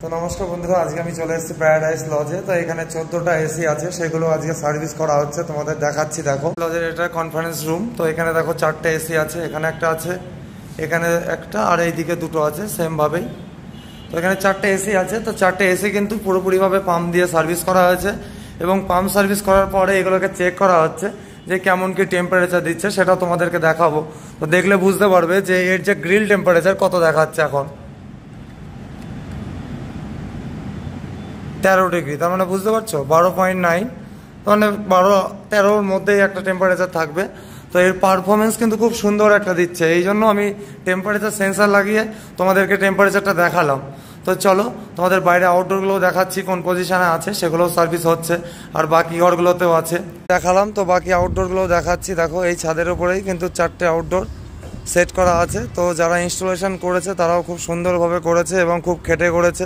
তো নমস্কার বন্ধুরা, আজকে আমি চলে এসেছি প্যারাডাইস লজে। তো এখানে 14টা এসি আছে, সেগুলো আজকে সার্ভিস করা হচ্ছে, তোমাদের দেখাচ্ছি। দেখো লজের এটা কনফারেন্স রুম। তো এখানে দেখো 4টে এসি আছে, এখানে একটা আছে, এখানে একটা, আর এইদিকে দুটো আছে সেমভাবেই। তো এখানে 4টে এসি আছে। তো 4টে এসি কিন্তু পুরোপুরিভাবে পাম্প দিয়ে সার্ভিস করা হয়েছে, এবং পাম্প সার্ভিস করার পরে এগুলোকে চেক করা হচ্ছে যে কেমন কি টেম্পারেচার দিচ্ছে, সেটা তোমাদেরকে দেখাবো। তো দেখলে বুঝতে পারবে যে এর যে গ্রিল টেম্পারেচার কত দেখাচ্ছে এখন, 13 ডিগ্রি। তার মানে বুঝতে পারছো 12.9, মানে 12-13-র মধ্যেই একটা টেম্পারেচার থাকবে। তো এর পারফরমেন্স কিন্তু খুব সুন্দর একটা দিচ্ছে, এই জন্য আমি টেম্পারেচার সেন্সার লাগিয়ে তোমাদেরকে টেম্পারেচারটা দেখালাম। তো চলো তোমাদের বাইরে আউটডোরগুলোও দেখাচ্ছি, কোন পজিশানে আছে সেগুলোও সার্ভিস হচ্ছে, আর বাকি ঘরগুলোতেও আছে দেখালাম। তো বাকি আউটডোরগুলোও দেখাচ্ছি। দেখো এই ছাদের উপরেই কিন্তু 4টে আউটডোর সেট করা আছে। তো যারা ইনস্টলেশন করেছে তারাও খুব সুন্দরভাবে করেছে এবং খুব খেটে করেছে।